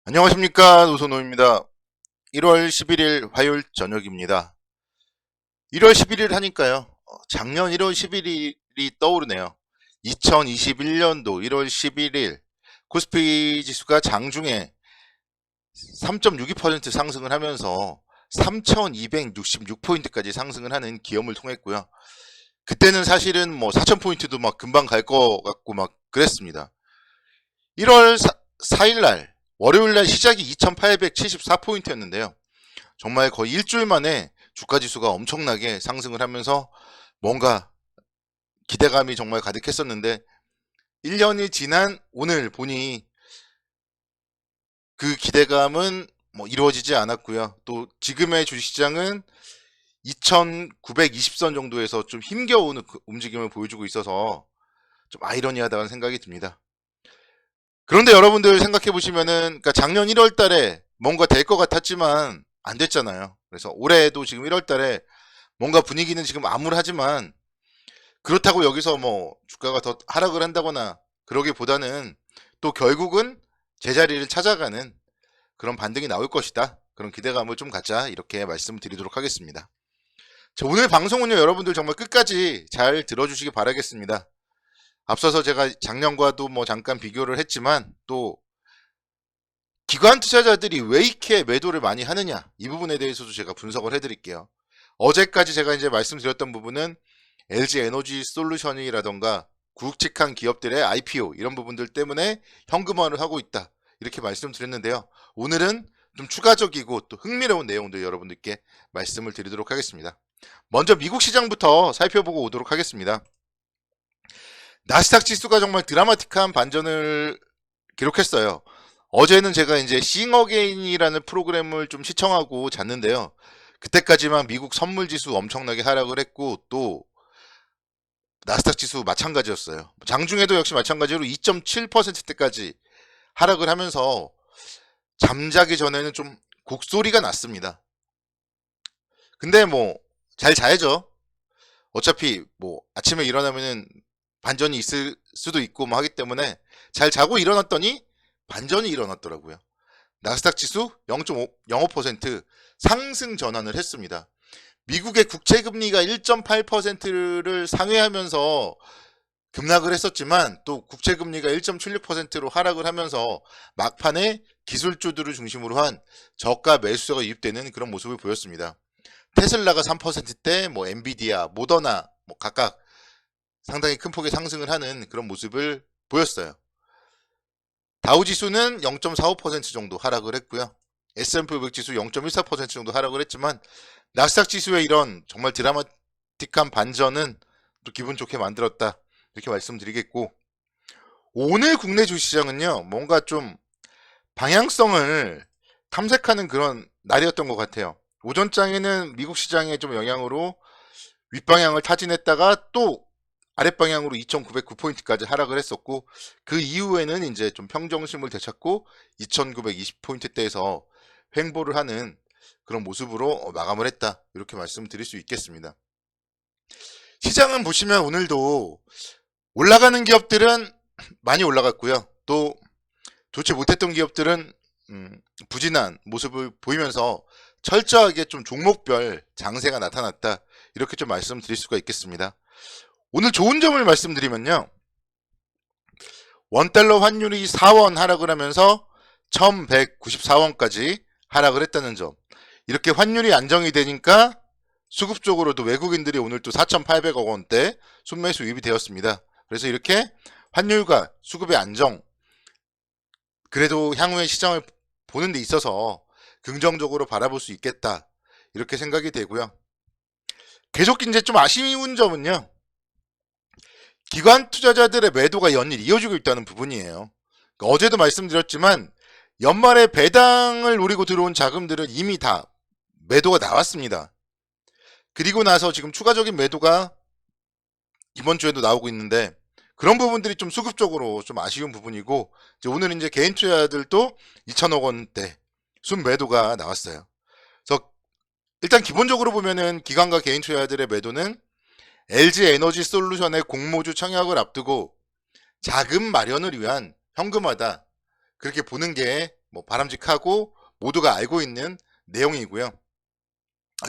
안녕하십니까, 노선호입니다. 1월 11일 화요일 저녁입니다. 1월 11일 하니까요, 작년 1월 11일이 떠오르네요. 2021년도 1월 11일 코스피 지수가 장중에 3.62% 상승을 하면서 3,266포인트까지 상승을 하는 기염을 통했고요. 그때는 사실은 뭐 4,000포인트도 막 금방 갈 것 같고 막 그랬습니다. 1월 4일 날 월요일 날 시작이 2,874포인트였는데요. 정말 거의 일주일 만에 주가 지수가 엄청나게 상승을 하면서 뭔가 기대감이 정말 가득했었는데 1년이 지난 오늘 보니 그 기대감은 뭐 이루어지지 않았고요. 또 지금의 주식시장은 2,920선 정도에서 좀 힘겨운 움직임을 보여주고 있어서 좀 아이러니하다는 생각이 듭니다. 그런데 여러분들 생각해 보시면은, 그러니까 작년 1월 달에 뭔가 될 것 같았지만 안 됐잖아요. 그래서 올해도 지금 1월 달에 뭔가 분위기는 지금 암울하지만 그렇다고 여기서 뭐 주가가 더 하락을 한다거나 그러기보다는 또 결국은 제자리를 찾아가는 그런 반등이 나올 것이다. 그런 기대감을 좀 갖자. 이렇게 말씀드리도록 하겠습니다. 자, 오늘 방송은요, 여러분들 정말 끝까지 잘 들어주시기 바라겠습니다. 앞서서 제가 작년과도 뭐 잠깐 비교를 했지만 또 기관 투자자들이 왜 이렇게 매도를 많이 하느냐, 이 부분에 대해서도 제가 분석을 해드릴게요. 어제까지 제가 이제 말씀드렸던 부분은 LG 에너지 솔루션이라던가 굵직한 기업들의 IPO 이런 부분들 때문에 현금화를 하고 있다, 이렇게 말씀드렸는데요. 오늘은 좀 추가적이고 또 흥미로운 내용들 여러분들께 말씀을 드리도록 하겠습니다. 먼저 미국 시장부터 살펴보고 오도록 하겠습니다. 나스닥 지수가 정말 드라마틱한 반전을 기록했어요. 어제는 제가 이제 싱어게인이라는 프로그램을 좀 시청하고 잤는데요. 그때까지만 미국 선물 지수 엄청나게 하락을 했고 또 나스닥 지수 마찬가지였어요. 장중에도 역시 마찬가지로 2.7%대까지 하락을 하면서 잠자기 전에는 좀 곡소리가 났습니다. 근데 뭐 잘 자야죠. 어차피 뭐 아침에 일어나면은 반전이 있을 수도 있고 뭐 하기 때문에 잘 자고 일어났더니 반전이 일어났더라고요. 나스닥 지수 0.05% 상승 전환을 했습니다. 미국의 국채 금리가 1.8%를 상회하면서 급락을 했었지만 또 국채 금리가 1.76%로 하락을 하면서 막판에 기술주들을 중심으로 한 저가 매수세가 유입되는 그런 모습을 보였습니다. 테슬라가 3%대, 뭐 엔비디아, 모더나 뭐 각각 상당히 큰 폭의 상승을 하는 그런 모습을 보였어요. 다우 지수는 0.45% 정도 하락을 했고요. S&P 500 지수 0.14% 정도 하락을 했지만 나스닥 지수의 이런 정말 드라마틱한 반전은 또 기분 좋게 만들었다, 이렇게 말씀드리겠고, 오늘 국내 주식시장은요 뭔가 좀 방향성을 탐색하는 그런 날이었던 것 같아요. 오전장에는 미국 시장의 좀 영향으로 윗방향을 타진했다가 또 아랫방향으로 2,909포인트까지 하락을 했었고, 그 이후에는 이제 좀 평정심을 되찾고 2,920포인트대에서 횡보를 하는 그런 모습으로 마감을 했다, 이렇게 말씀드릴 수 있겠습니다. 시장은 보시면 오늘도 올라가는 기업들은 많이 올라갔고요. 또 좋지 못했던 기업들은 부진한 모습을 보이면서 철저하게 좀 종목별 장세가 나타났다, 이렇게 좀 말씀드릴 수가 있겠습니다. 오늘 좋은 점을 말씀드리면요, 원달러 환율이 4원 하락을 하면서 1194원까지 하락을 했다는 점, 이렇게 환율이 안정이 되니까 수급 적으로도 외국인들이 오늘 또 4,800억 원대 순매수 유입이 되었습니다. 그래서 이렇게 환율과 수급의 안정, 그래도 향후의 시장을 보는 데 있어서 긍정적으로 바라볼 수 있겠다, 이렇게 생각이 되고요. 계속 이제 좀 아쉬운 점은요, 기관 투자자들의 매도가 연일 이어지고 있다는 부분이에요. 그러니까 어제도 말씀드렸지만 연말에 배당을 노리고 들어온 자금들은 이미 다 매도가 나왔습니다. 그리고 나서 지금 추가적인 매도가 이번 주에도 나오고 있는데 그런 부분들이 좀 수급적으로 좀 아쉬운 부분이고, 오늘 이제 개인 투자자들도 2천억 원대 순 매도가 나왔어요. 그래서 일단 기본적으로 보면은 기관과 개인 투자자들의 매도는 LG 에너지 솔루션의 공모주 청약을 앞두고 자금 마련을 위한 현금화다, 그렇게 보는 게 뭐 바람직하고 모두가 알고 있는 내용이고요.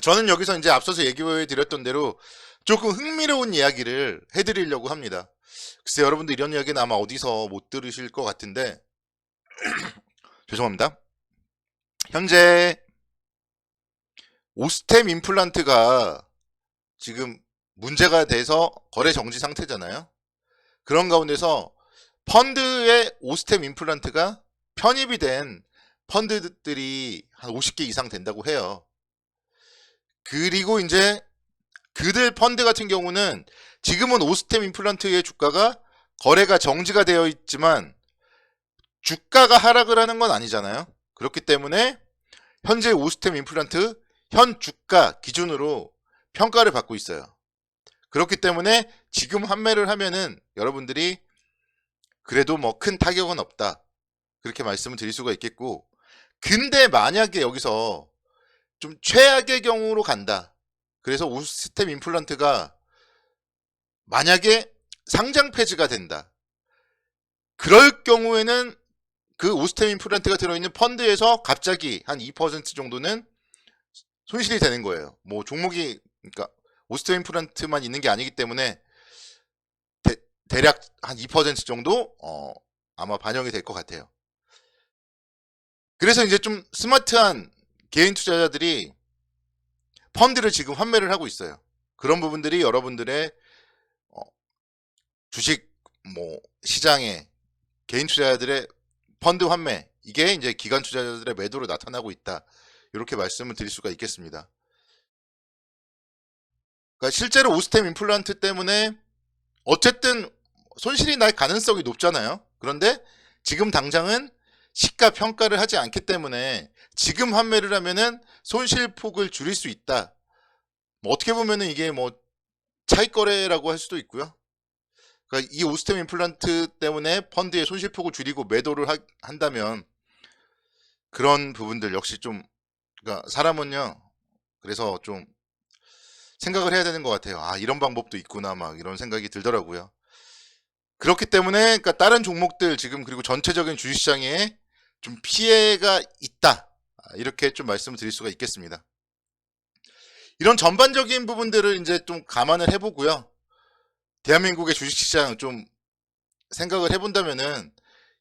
저는 여기서 이제 앞서서 얘기해 드렸던 대로 조금 흥미로운 이야기를 해드리려고 합니다. 글쎄 여러분들 이런 이야기는 아마 어디서 못 들으실 것 같은데 죄송합니다. 현재 오스템 임플란트가 지금 문제가 돼서 거래 정지 상태잖아요. 그런 가운데서 펀드의 오스템 임플란트가 편입이 된 펀드들이 한 50개 이상 된다고 해요. 그리고 이제 그들 펀드 같은 경우는 지금은 오스템 임플란트의 주가가 거래가 정지가 되어 있지만 주가가 하락을 하는 건 아니잖아요. 그렇기 때문에 현재 오스템 임플란트 현 주가 기준으로 평가를 받고 있어요. 그렇기 때문에 지금 환매를 하면은 여러분들이 그래도 뭐 큰 타격은 없다, 그렇게 말씀을 드릴 수가 있겠고, 근데 만약에 여기서 좀 최악의 경우로 간다, 그래서 오스템 임플란트가 만약에 상장 폐지가 된다, 그럴 경우에는 그 오스템 임플란트가 들어있는 펀드에서 갑자기 한 2% 정도는 손실이 되는 거예요. 뭐 종목이, 그러니까 오스템 임플란트만 있는 게 아니기 때문에 대략 한 2% 정도 아마 반영이 될 것 같아요. 그래서 이제 좀 스마트한 개인 투자자들이 펀드를 지금 환매를 하고 있어요. 그런 부분들이 여러분들의 주식 뭐 시장에 개인 투자자들의 펀드 환매, 이게 이제 기관 투자자들의 매도로 나타나고 있다, 이렇게 말씀을 드릴 수가 있겠습니다. 그러니까 실제로 오스템 임플란트 때문에 어쨌든 손실이 날 가능성이 높잖아요. 그런데 지금 당장은 시가 평가를 하지 않기 때문에 지금 환매를 하면은 손실폭을 줄일 수 있다. 뭐 어떻게 보면은 이게 뭐 차익 거래라고 할 수도 있고요. 그러니까 이 오스템 임플란트 때문에 펀드의 손실폭을 줄이고 매도를 한다면 그런 부분들 역시 좀, 그러니까 사람은요, 그래서 좀 생각을 해야 되는 것 같아요. 아, 이런 방법도 있구나, 막 이런 생각이 들더라고요. 그렇기 때문에 그러니까 다른 종목들 지금, 그리고 전체적인 주식시장에 좀 피해가 있다, 이렇게 좀 말씀을 드릴 수가 있겠습니다. 이런 전반적인 부분들을 이제 좀 감안을 해보고요. 대한민국의 주식시장 좀 생각을 해본다면은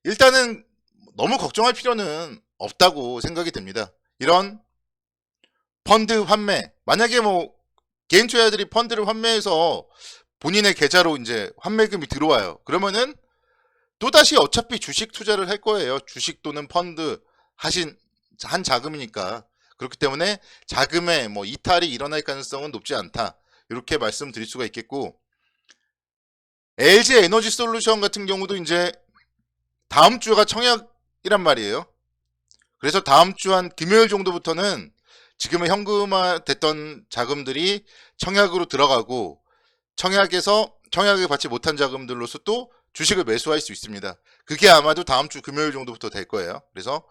일단은 너무 걱정할 필요는 없다고 생각이 듭니다. 이런 펀드 환매, 만약에 뭐 개인 투자자들이 펀드를 환매해서 본인의 계좌로 이제 환매금이 들어와요. 그러면은 또다시 어차피 주식 투자를 할 거예요. 주식 또는 펀드 한 자금이니까. 그렇기 때문에 자금의 뭐 이탈이 일어날 가능성은 높지 않다, 이렇게 말씀드릴 수가 있겠고, LG 에너지 솔루션 같은 경우도 이제 다음 주가 청약이란 말이에요. 그래서 다음 주 한 금요일 정도부터는 지금의 현금화 됐던 자금들이 청약으로 들어가고, 청약을 받지 못한 자금들로서 또 주식을 매수할 수 있습니다. 그게 아마도 다음 주 금요일 정도부터 될 거예요. 그래서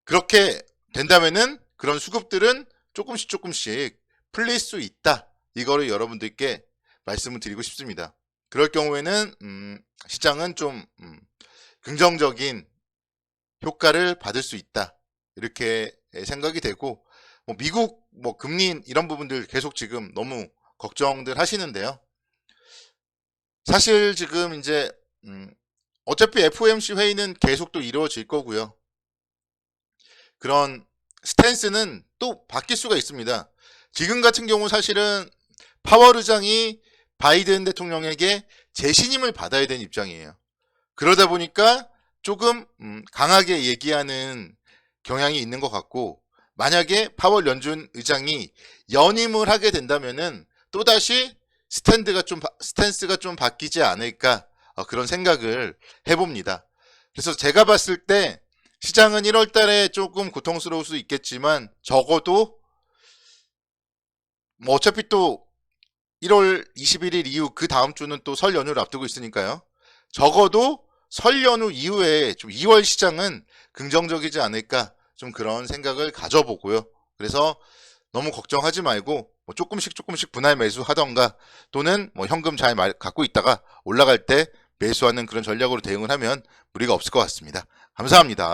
그렇게 된다면은 그런 수급들은 조금씩 풀릴 수 있다, 이거를 여러분들께 말씀을 드리고 싶습니다. 그럴 경우에는 시장은 좀 긍정적인 효과를 받을 수 있다, 이렇게 생각이 되고, 뭐 미국 뭐 금리 이런 부분들 계속 지금 너무 걱정들 하시는데요. 사실 지금 이제 어차피 FOMC 회의는 계속 또 이루어질 거고요. 그런 스탠스는 또 바뀔 수가 있습니다. 지금 같은 경우 사실은 파월 의장이 바이든 대통령에게 재신임을 받아야 되는 입장이에요. 그러다 보니까 조금 강하게 얘기하는 경향이 있는 것 같고, 만약에 파월 연준 의장이 연임을 하게 된다면은 또다시 스탠스가 좀 바뀌지 않을까, 그런 생각을 해봅니다. 그래서 제가 봤을 때 시장은 1월 달에 조금 고통스러울 수 있겠지만, 적어도 뭐 어차피 또 1월 21일 이후 그 다음 주는 또 설 연휴를 앞두고 있으니까요. 적어도 설 연휴 이후에 좀 2월 시장은 긍정적이지 않을까, 좀 그런 생각을 가져보고요. 그래서 너무 걱정하지 말고 뭐 조금씩 분할 매수하던가, 또는 뭐 현금 잘 갖고 있다가 올라갈 때 매수하는 그런 전략으로 대응을 하면 무리가 없을 것 같습니다. 감사합니다.